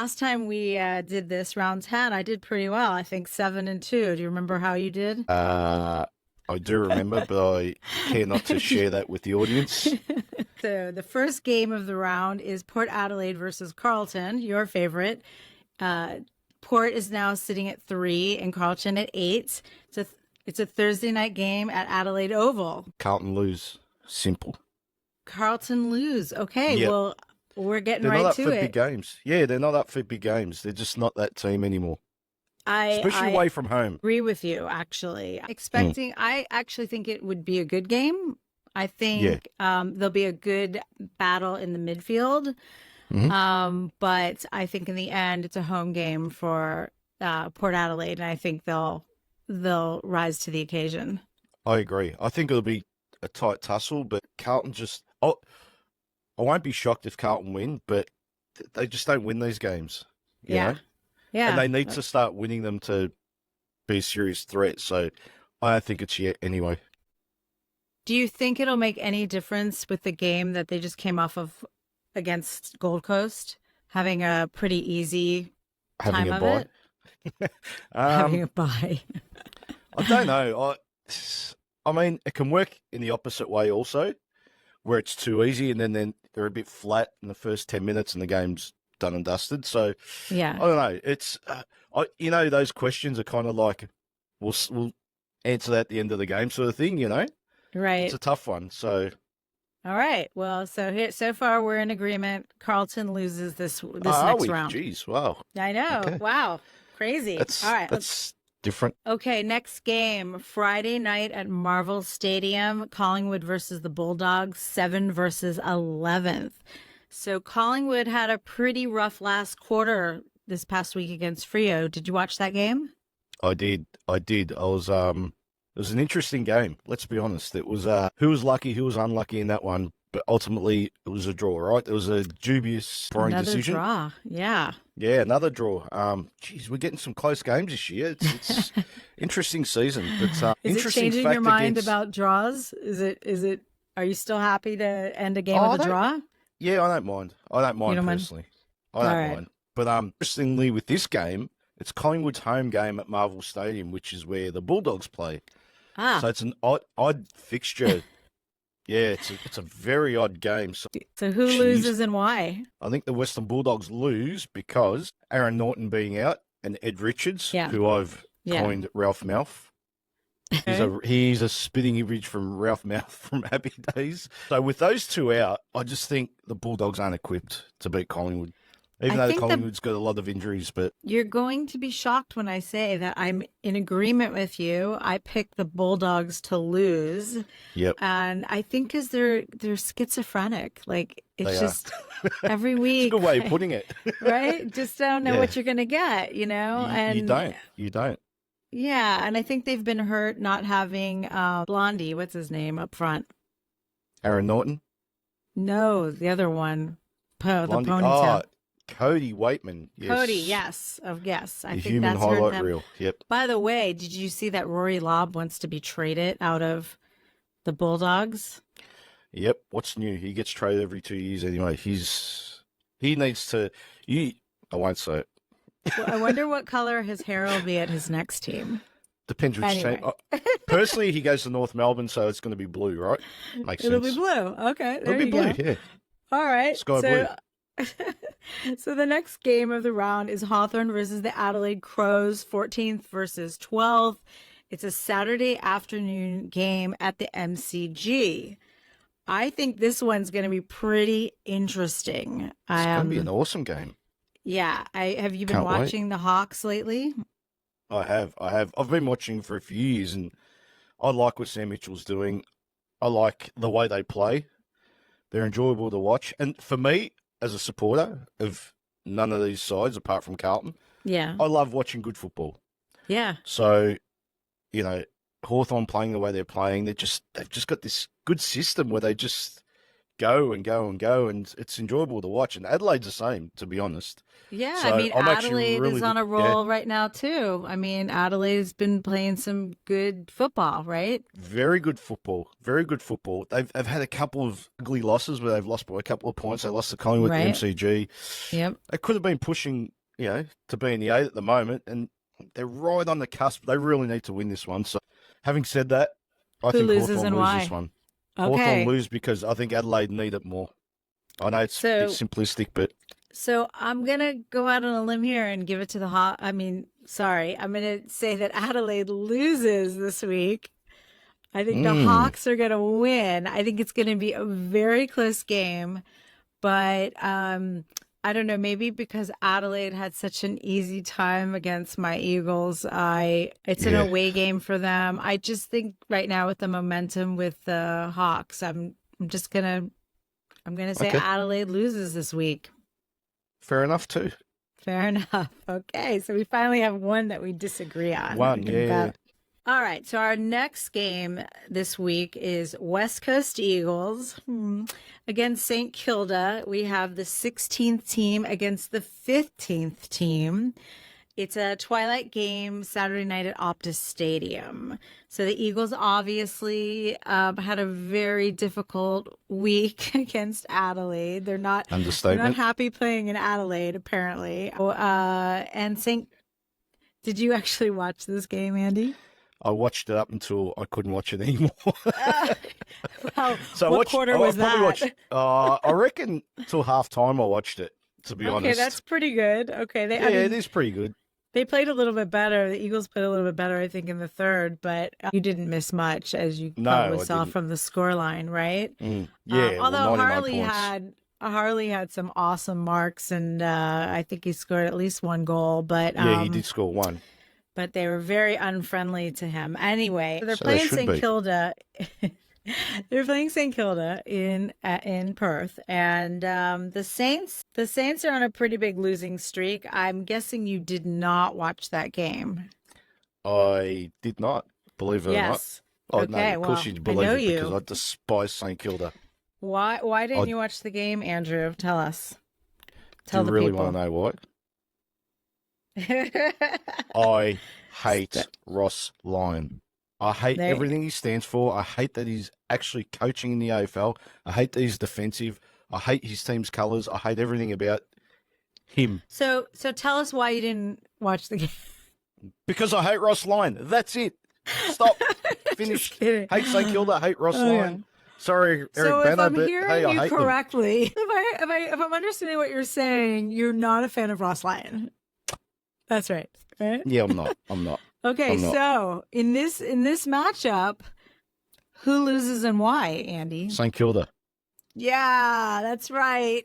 Last time we did this round 10, I did pretty well. I think 7-2. Do you remember how you did? I do remember, but I care not to share that with the audience. So the first game of the round is Port Adelaide versus Carlton, your favorite. Port is now sitting at 3 and Carlton at 8. It's a Thursday night game at Adelaide Oval. Carlton lose. Simple. Carlton lose. Okay, Yep. well, we're getting They're right not up to for it. big games. Yeah, they're not up for big games. They're just not that team anymore. Especially I away from home. agree with you, actually. I actually think it would be a good game. I think there'll be a good battle in the midfield. But I think in the end, it's a home game for Port Adelaide, and I think they'll rise to the occasion. I agree. I think it'll be a tight tussle, but Carlton just... I won't be shocked if Carlton win, but they just don't win these games. You know? Yeah. And they need to start winning them to be a serious threat. So I don't think it's yet anyway. Do you think it'll make any difference with the game that they just came off of against Gold Coast, having a pretty easy time of it? Having a bye. I don't know. I mean, it can work in the opposite way also, where it's too easy and then they're a bit flat in the first 10 minutes and the game's done and dusted. So yeah, I don't know. It's those questions are kind of like we'll answer that at the end of the game sort of thing. right. It's a tough one. So all right. Well, so far we're in agreement. Carlton loses this next round. Jeez, wow. I know. Okay. Wow, crazy. All right. That's different. Okay, next game, Friday night at Marvel Stadium, Collingwood versus the Bulldogs, 7 versus 11th. So Collingwood had a pretty rough last quarter this past week against Freo. Did you watch that game? I did. It was an interesting game. Let's be honest. It was who was lucky, who was unlucky in that one, but ultimately it was a draw, right? It was a dubious scoring decision. Another draw. Yeah. Yeah, another draw. Geez, we're getting some close games this year. It's interesting season, but Is it interesting changing fact your mind against... about draws? Is it are you still happy to end a game with a draw? Yeah, I don't mind. I don't mind personally. I don't mind. But interestingly, with this game, it's Collingwood's home game at Marvel Stadium, which is where the Bulldogs play. So it's an odd fixture. Yeah, it's a very odd game. So who loses and why? I think the Western Bulldogs lose because Aaron Norton being out and Ed Richards, who I've coined Ralph Mouth. He's a spitting image from Ralph Mouth from Happy Days. So with those two out, I just think the Bulldogs aren't equipped to beat Collingwood. Even though Collingwood's got a lot of injuries, but... You're going to be shocked when I say that I'm in agreement with you. I picked the Bulldogs to lose. Yep. And I think because they're schizophrenic. Like, it's just every week. That's a good way of putting it. Right? Just don't know what you're going to get, You don't. Yeah, and I think they've been hurt not having Blondie, what's his name, up front. Aaron Norton? No, the other one. The Blondie. ponytail. Cody Waitman. Yes. Cody, yes. I think human that's hurt highlight them. reel. Yep. By the way, did you see that Rory Lobb wants to be traded out of the Bulldogs? Yep. What's new? He gets traded every 2 years anyway. He needs to... I won't say it. Well, I wonder what color his hair will be at his next team. Depends which team. Personally, he goes to North Melbourne, so it's going to be blue, right? Makes sense. It'll be blue. Okay, there It'll be blue, yeah. All right. Sky blue. So the next game of the round is Hawthorn versus the Adelaide Crows, 14th versus 12th. It's a Saturday afternoon game at the MCG. I think this one's going to be pretty interesting. It's going to be an awesome game. Yeah. Have you been watching the Hawks lately? I have. I've been watching for a few years, and I like what Sam Mitchell's doing. I like the way they play. They're enjoyable to watch. And for me, as a supporter of none of these sides apart from Carlton, I love watching good football. Yeah. So, Hawthorn playing the way they're playing, they've just got this good system where they just go and go and go, and it's enjoyable to watch. And Adelaide's the same, to be honest. Yeah, So I mean, I'm Adelaide really, is on a roll right now too. I mean, Adelaide's been playing some good football, right? Very good football. Very good football. They've had a couple of ugly losses where they've lost by a couple of points. They lost to Collingwood, Right. the MCG. Yep. They could have been pushing, to be in the 8 at the moment, and they're right on the cusp. They really need to win this one. So, having said that, I think Hawthorn lose this one. Okay. Hawthorn lose because I think Adelaide need it more. I know it's a bit simplistic, but... So I'm going to go out on a limb here and give it to the Hawks. I'm going to say that Adelaide loses this week. I think the Hawks are going to win. I think it's going to be a very close game, but I don't know, maybe because Adelaide had such an easy time against my Eagles. It's an away game for them. I just think right now with the momentum with the Hawks, I'm going to say Adelaide loses this week. Fair enough, too. Fair enough. Okay, so we finally have one that we disagree on. One, yeah. All right, so our next game this week is West Coast Eagles against St. Kilda. We have the 16th team against the 15th team. It's a twilight game Saturday night at Optus Stadium. So the Eagles obviously had a very difficult week against Adelaide. They're not happy playing in Adelaide, apparently. Did you actually watch this game, Andy? I watched it up until I couldn't watch it anymore. What quarter was that? I reckon till halftime I watched it, to be honest. Okay, that's pretty good. Okay, it is pretty good. They played a little bit better. The Eagles played a little bit better, I think, in the third, but you didn't miss much, as you probably saw from the scoreline, right? Although Harley had some awesome marks, and I think he scored at least one goal. But he did score one. But they were very unfriendly to him. Anyway, they're playing St. Kilda. They're playing St. Kilda in Perth, and the Saints are on a pretty big losing streak. I'm guessing you did not watch that game. I did not, believe it or not. Oh, okay, no, of course you'd believe it because I despise St. Kilda. Why didn't you watch the game, Andrew? Tell us. Tell the really people. Want to know what? I hate Ross Lyon. I hate everything he stands for. I hate that he's actually coaching in the AFL. I hate that he's defensive. I hate his team's colours. I hate everything about him. So tell us why you didn't watch the game. Because I hate Ross Lyon. That's it. Stop. Finish. Hate St. Kilda. Hate Ross Lyon. Yeah. Sorry, Eric Banner, but hey, I hate them. If I'm understanding what you're saying, you're not a fan of Ross Lyon. That's right. Right? Yeah, I'm not. Okay, so in this matchup, who loses and why, Andy? St. Kilda. Yeah, that's right.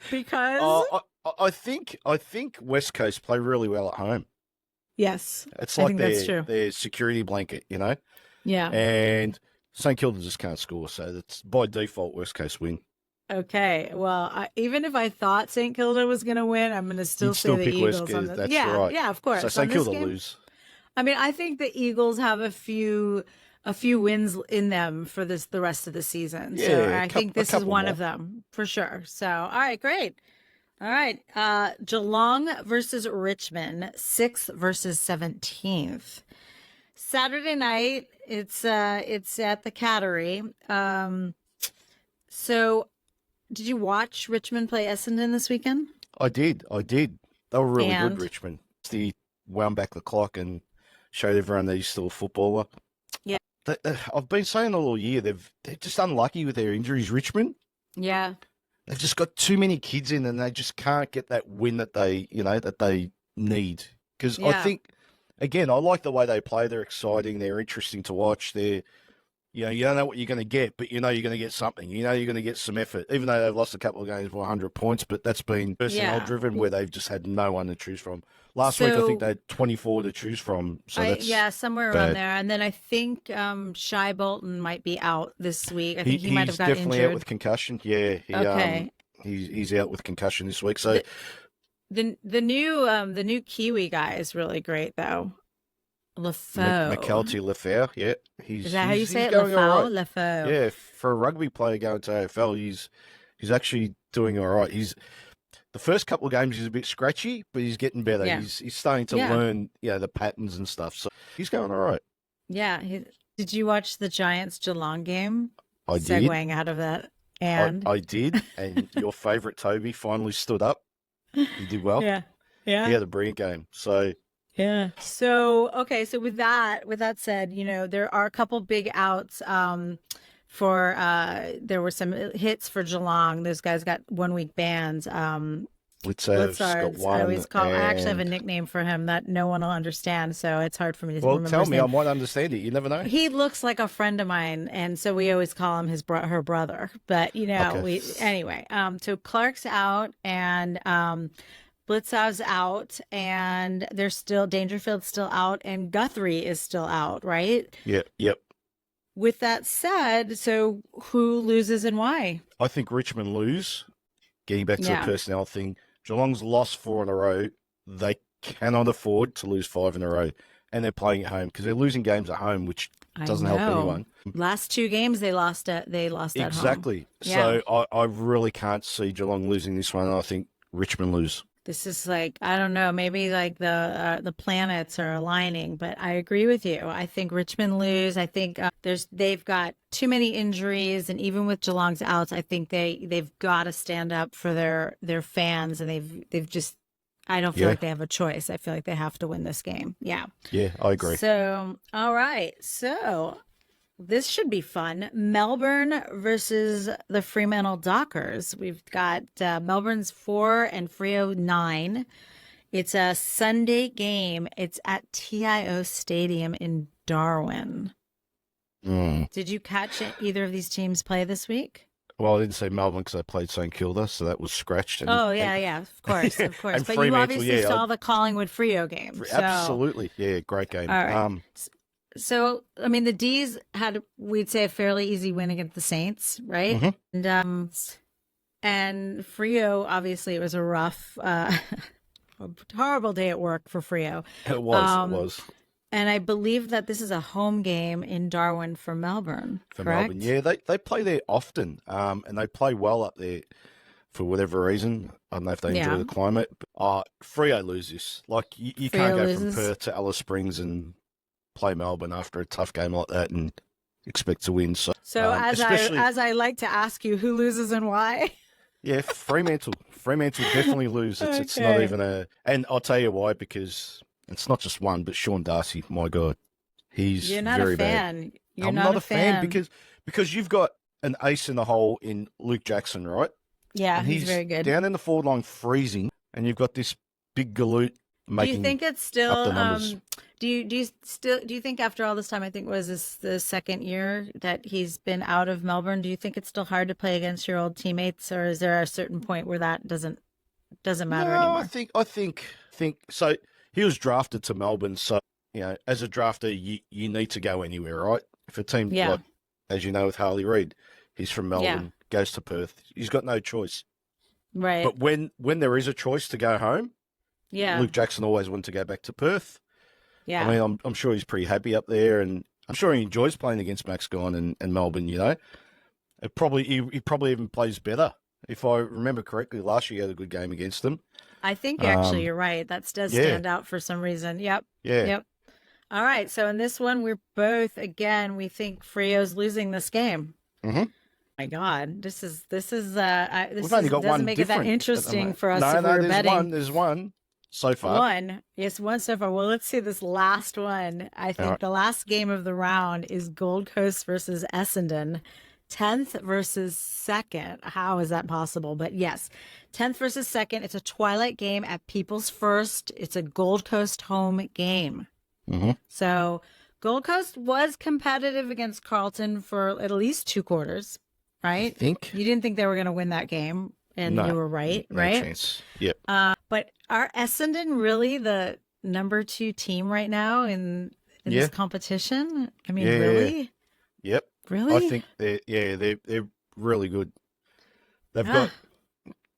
Because I think West Coast play really well at home. Yes, it's like their security blanket, Yeah, and St. Kilda just can't score, so that's by default West Coast win. Okay, well, even if I thought St. Kilda was going to win, I'm going to still say the Eagles. That's right. Yeah, of course. So St. Kilda lose. I mean, I think the Eagles have a few wins in them for the rest of the season. Yeah, so I think this is one of them for sure. So, all right, great. All right, Geelong versus Richmond, 6th versus 17th. Saturday night, it's at the Cattery. So. Did you watch Richmond play Essendon this weekend? I did. They were really good, Richmond. They wound back the clock and showed everyone that he's still a footballer. Yeah. I've been saying all year, they're just unlucky with their injuries, Richmond. Yeah. They've just got too many kids in and they just can't get that win that they need. Because I think, again, I like the way they play. They're exciting. They're interesting to watch. You don't know what you're going to get, but you're going to get something. You're going to get some effort, even though they've lost a couple of games by 100 points, but that's been personnel-driven where they've just had no one to choose from. Last week, I think they had 24 to choose from. So that's somewhere around there. And then I think Shai Bolton might be out this week. I think he might have got injured. He's definitely out with concussion. Yeah, he's out with concussion this week. So the new Kiwi guy is really great, though. McKelty Lefau. Yeah, is that how you say it? Going all right. Lefau. Yeah, for a rugby player going to AFL, he's actually doing all right. The first couple of games he's a bit scratchy, but he's getting better. Yeah. He's starting to learn, the patterns and stuff. So he's going all right. Yeah. Did you watch the Giants Geelong game? I did. Segueing out of that, and I did. And your favourite Toby finally stood up. He did well. Yeah. He had a brilliant game. So. Yeah. So, okay. So with that said, there are a couple big outs, there were some hits for Geelong. Those guys got 1 week bans. Blitzard's got one. I actually have a nickname for him that no one will understand, so it's hard for me to remember. Well, tell his me, name. I might understand it. You never know. He looks like a friend of mine, and so we always call him her brother. But anyway. So Clark's out, and Blitzow's out, and there's still Dangerfield's still out, and Guthrie is still out, right? Yep. With that said, so who loses and why? I think Richmond lose. Getting back to the personnel thing, Geelong's lost 4 in a row. They cannot afford to lose 5 in a row, and they're playing at home because they're losing games at home, which doesn't help anyone. Last 2 games they lost at home. Exactly. Yeah. So I really can't see Geelong losing this one. I think Richmond lose. This is like, I don't know, maybe like the planets are aligning, but I agree with you. I think Richmond lose. I think they've got too many injuries, and even with Geelong's outs, I think they've got to stand up for their fans, and they've just, I don't feel like they have a choice. I feel like they have to win this game. Yeah. Yeah, I agree. So, all right. So this should be fun. Melbourne versus the Fremantle Dockers. We've got Melbourne's 4 and Freo 9. It's a Sunday game. It's at TIO Stadium in Darwin. Did you catch either of these teams play this week? Well, I didn't say Melbourne because I played St Kilda, so that was scratched. Of course. But Fremantle, you obviously saw the Collingwood Freo game. Absolutely. Yeah, great game. All right. So, I mean, the D's had, we'd say, a fairly easy win against the Saints, right? Mm-hmm. And Freo, obviously, it was a rough, horrible day at work for Freo. It was. And I believe that this is a home game in Darwin for Melbourne, correct? Melbourne, yeah. They play there often, and they play well up there for whatever reason. I don't know if they enjoy the climate. But, Freo lose this. Like, you can't go from Perth to Alice Springs and play Melbourne after a tough game like that and expect to win. So as I like to ask you, who loses and why? Yeah, Fremantle. Fremantle definitely lose. It's not even and I'll tell you why, because it's not just one, but Sean Darcy, my God. He's You're not very a fan. bad. You're I'm not a fan because you've got an ace in the hole in Luke Jackson, right? Yeah, and he's very good. Down in the forward line freezing, and you've got this big galoot making. Do you think it's still up the numbers. Do you think after all this time, I think was this the second year that he's been out of Melbourne, do you think it's still hard to play against your old teammates, or is there a certain point where that doesn't matter anymore? I think so. He was drafted to Melbourne, so as a drafter, you need to go anywhere, right? If a team like, as you know, with Harley Reid, he's from Melbourne, goes to Perth, he's got no choice, right? But when there is a choice to go home, Luke Jackson always wanted to go back to Perth. Yeah, I mean, I'm sure he's pretty happy up there, and I'm sure he enjoys playing against Max Gawn and Melbourne. He probably even plays better. If I remember correctly, last year he had a good game against them. I think actually you're right. That does stand out for some reason. Yep. Yeah. Yep. All right. So in this one, we're both, again, we think Freo's losing this game. Mm-hmm. My God, this doesn't make it that interesting for us if we're betting. There's one so far. One so far. Well, let's see this last one. I think the last game of the round is Gold Coast versus Essendon. 10th versus 2nd. How is that possible? But yes, 10th versus 2nd. It's a twilight game at People's First. It's a Gold Coast home game. Mm-hmm. So Gold Coast was competitive against Carlton for at least 2 quarters, right? I think. You didn't think they were going to win that game, and you were right, right? No chance. Yep. But are Essendon really the number 2 team right now in this competition? I mean, really? Yep. Really? I think they're really good. They've got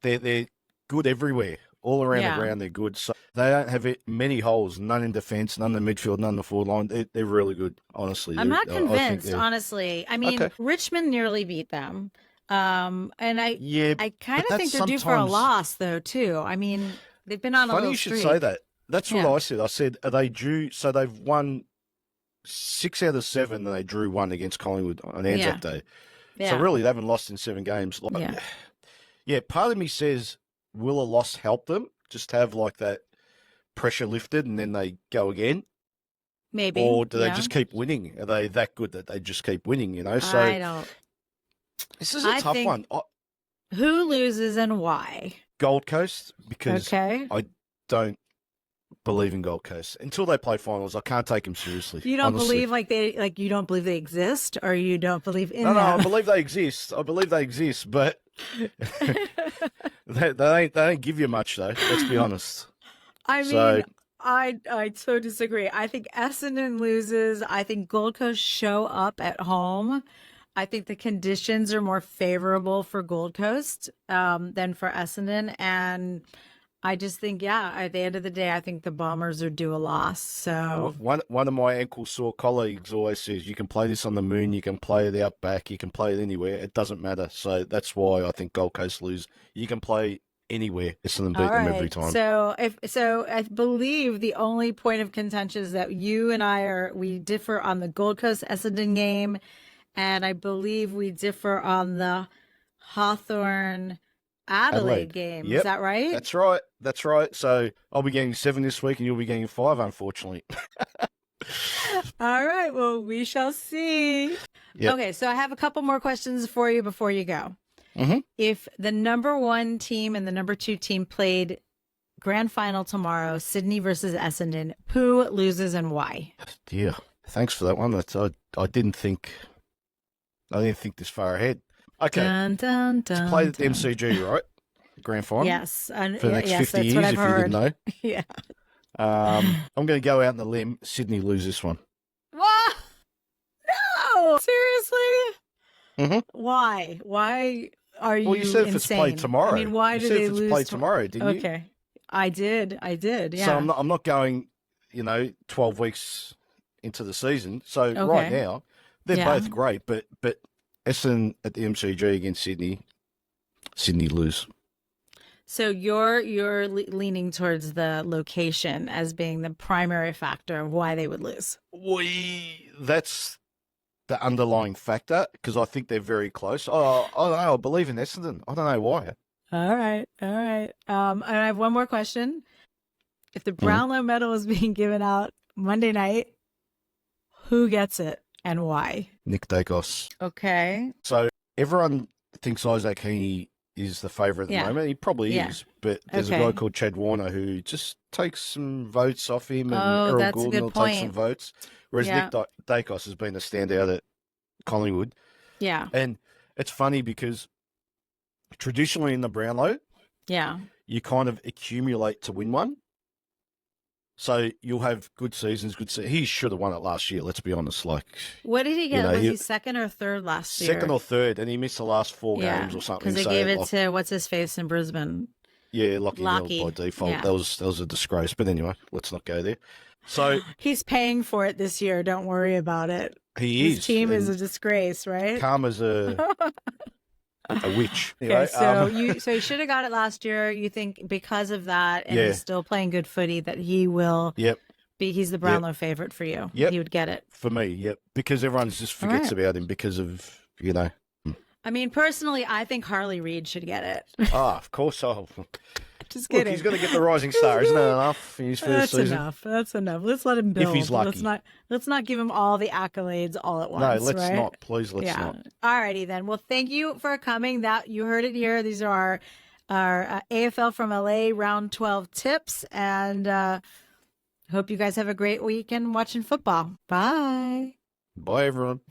they're good everywhere. All around the ground, they're good. So they don't have many holes, none in defence, none in the midfield, none in the forward line. They're really good, honestly. I'm not convinced, honestly. I mean, Richmond nearly beat them. And I kind of think they're due for a loss, though, too. I mean, they've been on a little streak. Funny you should say that. That's what I said. I said, are they due? So they've won 6 out of 7, and they drew 1 against Collingwood on Anzac Day. Yeah. So really, they haven't lost in 7 games. Part of me says, will a loss help them? Just have like that pressure lifted and then they go again? Maybe. Or do they just keep winning? Are they that good that they just keep winning, So I don't. This is a tough one. Who loses and why? Gold Coast, because I don't believe in Gold Coast. Until they play finals, I can't take them seriously. You don't believe you don't believe they exist, or you don't believe in them? No, I believe they exist. But they don't give you much, though. Let's be honest. I mean, I so disagree. I think Essendon loses. I think Gold Coast show up at home. I think the conditions are more favorable for Gold Coast than for Essendon, and I just think, at the end of the day, I think the Bombers are due a loss. So one of my ankle sore colleagues always says, you can play this on the moon, you can play it out back, you can play it anywhere. It doesn't matter. So that's why I think Gold Coast lose. You can play anywhere. Essendon beat them every time. So I believe the only point of contention is that you and we differ on the Gold Coast Essendon game, and I believe we differ on the Hawthorn Adelaide game. Yep. Is that right? That's right. So I'll be getting 7 this week and you'll be getting 5, unfortunately. All right. Well, we shall see. Yep. Okay. So I have a couple more questions for you before you go. Mm-hmm. If the number 1 team and the number 2 team played grand final tomorrow, Cindye versus Essendon, who loses and why? Yeah. Thanks for that one. I didn't think this far ahead. Okay. It's played at the MCG, right? Grand final. Yes. For the next 50 years, if you didn't know. Yeah. I'm going to go out on the limb. Cindye lose this one. What? No. Seriously? Mm-hmm. Why? Why are you Well, you said insane? if it's played tomorrow. I mean, why do they lose? It's played tomorrow, didn't you? Okay. I did. Yeah. So I'm not going, 12 weeks into the season. So right now, they're both great, but Essendon at the MCG against Cindye lose. So you're leaning towards the location as being the primary factor of why they would lose. That's the underlying factor, because I think they're very close. Oh, I don't know. I believe in Essendon. I don't know why. All right. And I have one more question. If the Brownlow medal is being given out Monday night, who gets it and why? Nick Dacos. Okay. So everyone thinks Isaac Heaney is the favourite at the moment. He probably is, but there's a guy called Chad Warner who just takes some votes off him, and Errol Gordon will take some votes. Whereas Nick Dacos has been a standout at Collingwood. Yeah. And it's funny because traditionally in the Brownlow, you kind of accumulate to win one. So you'll have good seasons, He should have won it last year, let's be honest. What did he get? Was he second or third last year? Second or third, and he missed the last 4 games or something. Because they gave it to what's-his-face in Brisbane. Yeah, Lockie by default. Yeah. That was a disgrace. But anyway, let's not go there. So he's paying for it this year. Don't worry about it. His team is a disgrace, right? Karma's a witch. Okay, so he should have got it last year. You think because of that, and he's still playing good footy, that he will he's the Brownlow favorite for you. Yep. He would get it. For me, because everyone just forgets about him because of, I mean, personally, I think Harley Reid should get it. Of course. Just kidding. Look, he's going to get the Rising Star. Isn't that enough in his first season? That's enough. Let's let him build. If he's lucky. Let's not give him all the accolades all at once. No, let's not. Please, let's not. All righty then. Well, thank you for coming. That you heard it here. These are our AFL from LA Round 12 tips, and hope you guys have a great weekend watching football. Bye. Bye, everyone.